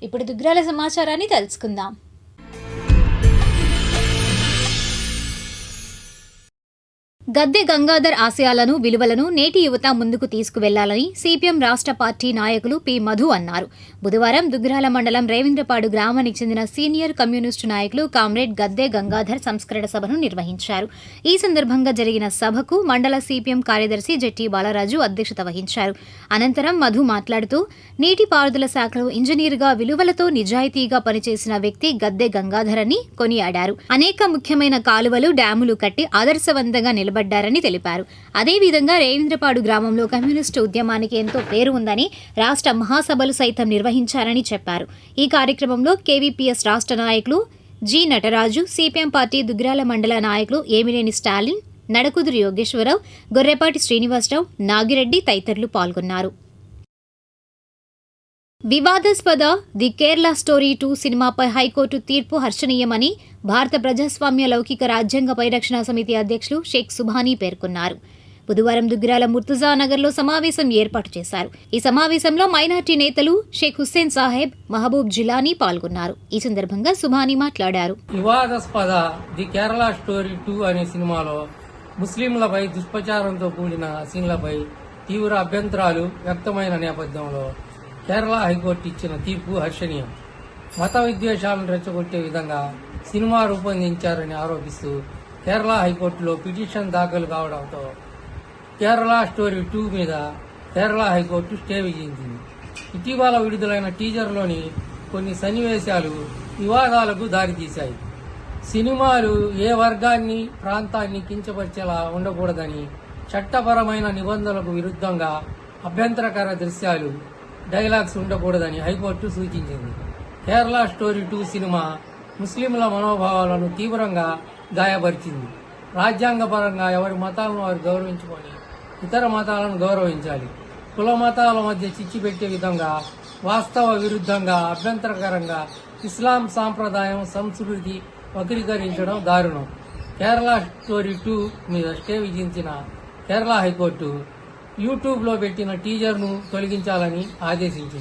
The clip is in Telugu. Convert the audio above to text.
ఇప్పుడు దుగ్రాల సమాచారాన్ని తెలుసుకుందాం. గద్దె గంగాధర్ ఆశయాలను, విలువలను నేటి యువత ముందుకు తీసుకువెళ్లాలని సిపిఎం రాష్ట్ర పార్టీ నాయకులు పి. మధు అన్నారు. బుధవారం దుగ్రాల మండలం రేవింద్రపాడు గ్రామానికి చెందిన సీనియర్ కమ్యూనిస్టు నాయకులు కామ్రేడ్ గద్దె గంగాధర్ సంస్కరణ సభను నిర్వహించారు. ఈ సందర్భంగా జరిగిన సభకు మండల సిపిఎం కార్యదర్శి జెట్టి బాలరాజు అధ్యక్షత వహించారు. అనంతరం మధు మాట్లాడుతూ నీటిపారుదల శాఖలో ఇంజనీర్గా విలువలతో నిజాయితీగా పనిచేసిన వ్యక్తి గద్దె గంగాధర్ అని కొనియాడారు. అనేక ముఖ్యమైన కాలువలు, డ్యాములు కట్టి ఆదర్శవంతంగా నిలబడ్డారని తెలిపారు. అదేవిధంగా రేవింద్రపాడు గ్రామంలో కమ్యూనిస్టు ఉద్యమానికి ఎంతో పేరు ఉందని, రాష్ట్ర మహాసభలు సైతం నిర్వహించారని చెప్పారు. ఈ కార్యక్రమంలో కేవీపీఎస్ రాష్ట్ర నాయకులు G. Nataraju, CPM party Dugrala మండల నాయకులు ఏమినేని స్టాలిన్, నడకుదురు యోగేశ్వరరావు, గొర్రెపాటి శ్రీనివాసరావు, నాగిరెడ్డి తదితరులు పాల్గొన్నారు. వివాదాస్పద ది కేరళ స్టోరీ 2 సినిమాపై హైకోర్టు తీర్పు హర్షణీయమని భారత ప్రజాస్వామ్య లౌకిక రాజ్యాంగ పరిరక్షణ సమితి అధ్యక్షులు షేక్ సుభానీ పేర్కొన్నారు. బుధవారం దుగ్రాల ముర్తుజా నగర్లో సమావేశం ఏర్పాటు చేశారు. ఈ సమావేశంలో మైనార్టీ నేతలు షేక్ హుస్సేన్ సాహెబ్, మహబూబ్ జిలానీ పాల్గొన్నారు. ఈ సందర్భంగా సుభానీ మాట్లాడారు. వివాదాస్పద ది కేరళ స్టోరీ 2 అనే సినిమాలో ముస్లింలపై దుష్ప్రచారంతో కూడిన సీన్లపై తీవ్ర అభ్యంతరాలు వ్యక్తమైన నేపథ్యంలో కేరళ హైకోర్టు ఇచ్చిన తీర్పు హర్షణీయం. మత విద్వేషాలను రెచ్చగొట్టే విధంగా సినిమా రూపొందించారని ఆరోపిస్తూ కేరళ హైకోర్టులో పిటిషన్ దాఖలు కావడంతో కేరళ స్టోరీ 2 మీద కేరళ హైకోర్టు స్టే విధించింది. ఇటీవల విడుదలైన టీజర్లోని కొన్ని సన్నివేశాలు వివాదాలకు దారితీశాయి. సినిమాలు ఏ వర్గాన్ని, ప్రాంతాన్ని కించపరిచేలా ఉండకూడదని, చట్టపరమైన నిబంధనలకు విరుద్ధంగా అభ్యంతరకర దృశ్యాలు, డైలాగ్స్ ఉండకూడదని హైకోర్టు సూచించింది. కేరళ స్టోరీ 2 సినిమా ముస్లింల మనోభావాలను తీవ్రంగా గాయపరిచింది. రాజ్యాంగపరంగా ఎవరి మతాలను వారు గౌరవించుకొని ఇతర మతాలను గౌరవించాలి. కుల మతాల మధ్య చిచ్చు పెట్టే విధంగా, వాస్తవ విరుద్ధంగా, అభ్యంతరకరంగా ఇస్లాం సాంప్రదాయం, సంస్కృతి వక్రీకరించడం దారుణం. కేరళ స్టోరీ 2 మీద స్టే విధించిన కేరళ హైకోర్టు యూట్యూబ్లో పెట్టిన టీజర్ను తొలగించాలని ఆదేశించింది.